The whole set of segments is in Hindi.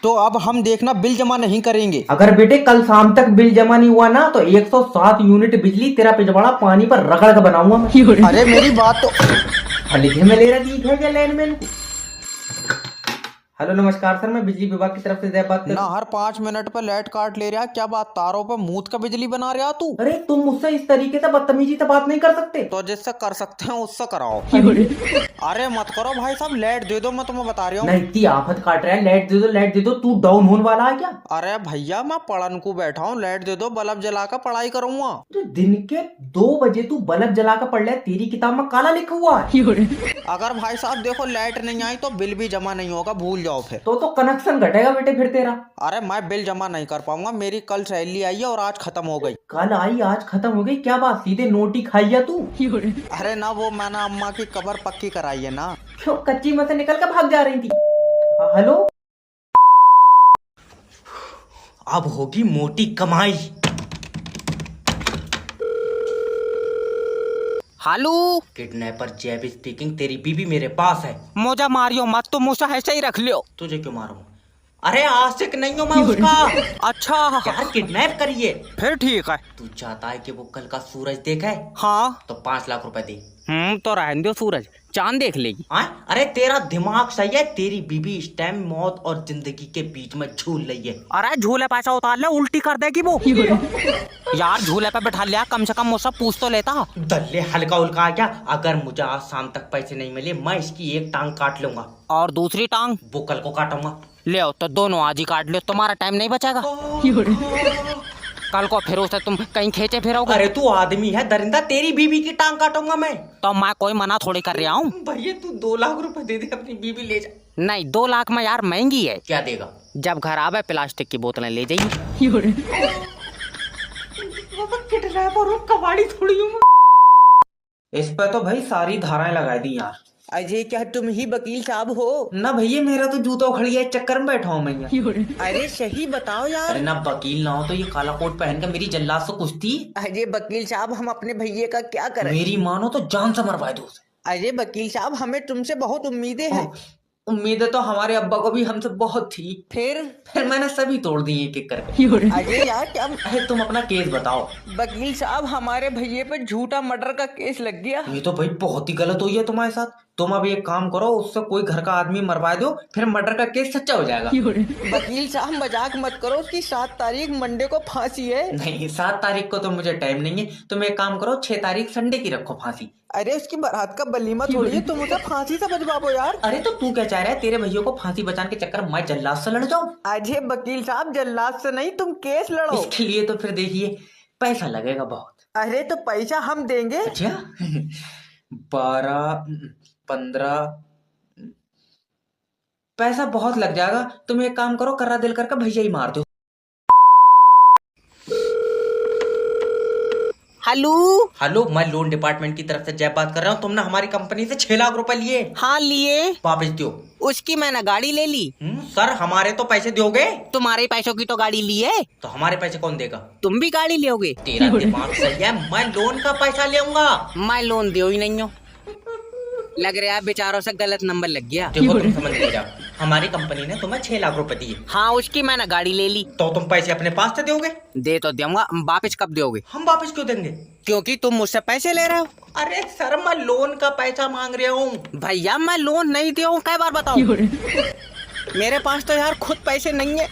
तो अब हम देखना बिल जमा नहीं करेंगे। अगर बेटे कल शाम तक बिल जमा नहीं हुआ ना तो 107 यूनिट बिजली तेरा पिछवाड़ा पानी पर रगड़ कर बनाऊंगा मैं। अरे मेरी बात तो लिखे में ले रहा दिख है क्या लाइनमैन को। हेलो नमस्कार सर, मैं बिजली विभाग की तरफ से जय बात कर। ना हर 5 मिनट पर लाइट काट ले रहा, क्या बात तारों पर मूत का बिजली बना रहा तू? अरे तुम मुझसे इस तरीके से बदतमीजी से बात नहीं कर सकते। तो जिससे कर सकते हैं उससे कराओ। अरे मत करो भाई साहब, लाइट दे दो, मैं तुम्हें बता रहा हूँ। नहीं इतनी आफत काट रहा है, लाइट दे दो लाइट दे दो, तू डाउन होने वाला है क्या? अरे भैया मैं पढ़न को बैठा हूँ, लाइट दे दो, बल्ब जला कर पढ़ाई करूंगा। तो दिन के 2 बजे तू बल्ब जला कर पढ़ ले, तेरी किताब में काला लिखा हुआ है। अगर भाई साहब देखो लाइट नहीं आई तो बिल भी जमा नहीं होगा, भूल जाओ फिर। तो कनेक्शन घटेगा बेटे फिर तेरा। अरे मैं बिल जमा नहीं कर पाऊंगा, मेरी कल सैलरी आई है और आज खत्म हो गई। कल आई आज खत्म हो गई, क्या बात सीधे नोट ही खाई है तू? अरे ना वो मैंने अम्मा की कब्र पक्की कराई है ना। क्यों कच्ची में से निकल कर भाग जा रही थी? हेलो, अब होगी मोटी कमाई। हेलो, किडनैपर जैब स्पीकिंग, तेरी बीबी मेरे पास है। मुझे मारियो मत, तुम मुझे ऐसे ही रख लियो। तुझे क्यों मारूं? अरे आशिक नहीं हूं मैं उसका। अच्छा क्या किडनैप करिए? फिर ठीक है। तू चाहता है कि वो कल का सूरज देखा है? हाँ तो 5 लाख रुपए दे। तो रहने दो, सूरज चांद देख लेगी। अरे तेरा दिमाग सही है, तेरी बीबी इस टाइम मौत और जिंदगी के बीच में झूल रही है। अरे झूले पैसा उतार ले, उल्टी कर देगी वो। यार झूले पे बैठा लिया, कम से कम मुझसे पूछ तो लेता। दल्ले हल्का उल्का आ गया। अगर मुझे आज शाम तक पैसे नहीं मिले मैं इसकी एक टांग काट लूंगा। और दूसरी टांग? वो कल को काटूंगा। ले आओ तो दोनों आज ही काट लो, तुम्हारा टाइम नहीं बचेगा। कल को फिर उसे तुम कहीं खींचे फिरोगे। अरे तू आदमी है दरिंदा, तेरी बीबी की टांग काटूंगा मैं। तो मैं कोई मना थोड़ी कर रहा हूँ। भैया तू 2 लाख रुपए दे दे, अपनी बीबी ले जा। नहीं 2 लाख में यार महंगी है। क्या देगा? जब घर आवे प्लास्टिक की बोतलें ले जाइए। कबाड़ी थोड़ी हूँ। इस पर तो भाई सारी धाराएं लगा दी यार। अजय क्या तुम ही वकील साहब हो? ना भैया मेरा तो जूता उखड़ गया, चक्कर में बैठा हूँ मैं। अरे सही बताओ यार। अरे ना वकील ना हो तो ये काला कोट पहन कर मेरी जल्लाद से कुश्ती। अजय वकील साहब हम अपने भैये का क्या करें? मेरी मानो तो जान से मरवा दो उसे। अजय वकील साहब हमें तुमसे बहुत उम्मीदें हैं। उम्मीदें तो हमारे अब्बा को भी हमसे बहुत थी। फिर मैंने सभी तोड़ दी एक एक करके। अजय यार क्या? अरे तुम अपना केस बताओ। वकील साहब हमारे भैये पे झूठा मर्डर का केस लग गया। ये तो भाई बहुत ही गलत हुई है तुम्हारे साथ। तुम अब एक काम करो, उससे कोई घर का आदमी मरवा दो, फिर मर्डर का केस सच्चा हो जाएगा। वकील साहब मजाक मत करो, उसकी 7 तारीख मंडे को फांसी है। नहीं 7 तारीख को तो मुझे टाइम नहीं है, तुम एक काम करो 6 तारीख संडे की रखो फांसी। अरे उसकी बारात का वलीमा थोड़ी है, तुम उसे फांसी से बचवाओ यार। अरे तो तू क्या चाह रहा है, तेरे भैया को फांसी बचाने के चक्कर में मैं जल्लाद से लड़ जाऊं? अजय वकील साहब जल्लाद से नहीं, तुम केस लड़ो। इसके लिए तो फिर देखिए पैसा लगेगा बहुत। अरे तो पैसा हम देंगे। अच्छा 12 15 पैसा बहुत लग जाएगा। तुम एक काम करो, कर्रा दिल करके भैया ही मार दो। हेलो हेलो, मैं लोन डिपार्टमेंट की तरफ से जय बात कर रहा हूँ। तुमने हमारी कंपनी से 6 लाख रुपए लिए। हाँ लिए। वापस दो। उसकी मैंने गाड़ी ले ली। सर हमारे तो पैसे दोगे? तुम्हारे पैसों की तो गाड़ी ली है। तो हमारे पैसे कौन देगा? तुम भी गाड़ी लोगे? तेरा दिमाग सही है, मैं लोन का पैसा लेऊंगा। मैं लोन दियो ही नहीं हूँ। लग रहा है बेचारों से गलत नंबर लग गया। देखो तुम समझ नहीं जाओ, हमारी कंपनी ने तुम्हें 6 लाख रुपए दिए। हाँ उसकी मैंने गाड़ी ले ली। तो तुम पैसे अपने पास से दोगे? दे तो दूंगा, वापस कब दोगे? हम वापस क्यों देंगे? क्योंकि तुम मुझसे पैसे ले रहे हो। अरे सर मैं लोन का पैसा मांग रहा हूँ। भैया मैं लोन नहीं दिया हूँ, कई बार बताऊं? मेरे पास तो यार खुद पैसे नहीं है।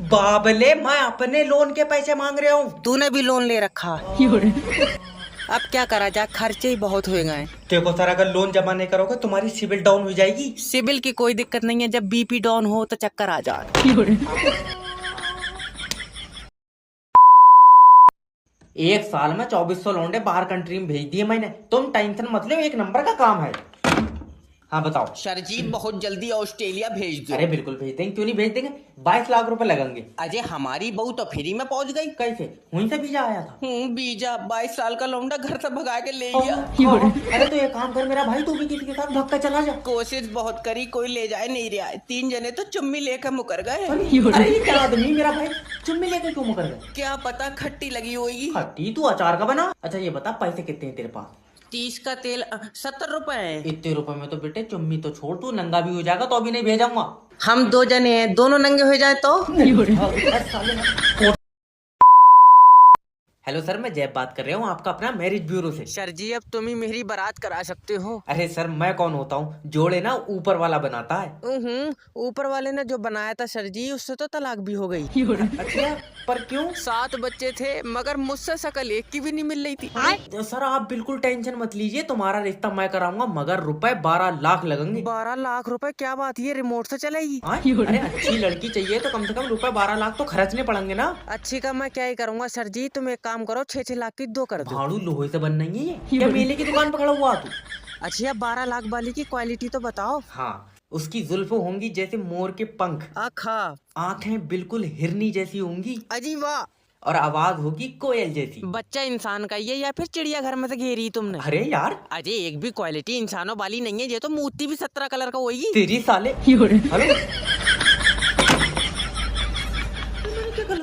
बाबले मैं अपने लोन के पैसे मांग रहा हूँ। तूने भी लोन ले रखा। अब क्या करा जाए, खर्चे ही बहुत हो गए। देखो सर, अगर लोन जमा नहीं करोगे तुम्हारी सिविल डाउन हो जाएगी। सिविल की कोई दिक्कत नहीं है, जब बीपी डाउन हो तो चक्कर आ जाए। एक साल में 2400 लौंडे बाहर कंट्री में भेज दिए मैंने। तुम टेंशन मत लो, एक नंबर का काम है। हाँ बताओ। सरजीत बहुत जल्दी ऑस्ट्रेलिया भेज दो। अरे बिल्कुल भेज देंगे, क्यों नहीं भेज देंगे। 22 लाख रुपए लगेंगे। अजय हमारी बहू तो फ्री में पहुंच गई। कैसे? वहीं से वीजा आया था। वीजा 22 साल का लौंडा घर से भगा के ले गया। अरे तो एक काम कर मेरा भाई, तू भी किसी के साथ धक्का चला जा। कोशिश बहुत करी, कोई ले जाए नहीं रहा है। 3 जने तो चुम्मी लेकर मुकर गए। अरे ये क्या आदमी मेरा भाई, चुम्मी लेकर क्यों मुकर गए? क्या पता खट्टी लगी होगी। खट्टी? तू अचार का बना। अच्छा ये बता पैसे कितने हैं तेरे पास? 30 का तेल 70 रुपए है। इतने रुपए में तो बेटे चुम्मी तो छोड़, तू नंगा भी हो जाएगा तो अभी नहीं भेजाऊंगा। हम 2 जने हैं, दोनों नंगे हो जाए तो? हेलो सर, मैं जैब बात कर रहा हूँ आपका अपना मैरिज ब्यूरो से। सर जी अब तुम ही मेरी बारात करा सकते हो। अरे सर, मैं कौन होता हूँ? जोड़े ना ऊपर वाला बनाता है। ऊपर वाले ने जो बनाया था सर जी, उससे तो तलाक भी हो गई। अच्छा, पर क्यों? 7 बच्चे थे मगर मुझसे शकल एक की भी नहीं मिल रही थी। तो सर आप बिल्कुल टेंशन मत लीजिए, तुम्हारा रिश्ता मैं कराऊंगा, मगर रुपए 12 लाख लगेंगे। 12 लाख रुपए? क्या बात, ये रिमोट से चलेगी? हाँ? अरे अच्छी लड़की चाहिए तो कम से कम रुपए 12 लाख तो खर्चने पड़ेंगे ना। अच्छी का मैं क्या ही करूंगा सर जी, तुम एक काम करो, 6-6 लाख की 2 कर दो। भाड़ू लोहे से बनना ही है ये। क्या मेले की दुकान पकड़ा हुआ तू? अच्छा 12 लाख वाली की क्वालिटी तो बताओ। हाँ, उसकी जुल्फें होंगी जैसे मोर के पंख, आखा आंखें बिल्कुल हिरनी जैसी होंगी, अजी वाह। और आवाज होगी कोयल जैसी। बच्चा इंसान का ही है या फिर चिड़िया घर में से घेरी तुमने? अरे यार, अजय एक भी क्वालिटी इंसानों वाली नहीं है, ये तो मूर्ति भी 17 कलर का होगी। तेरी साले। हेलो, मैंने क्या गलत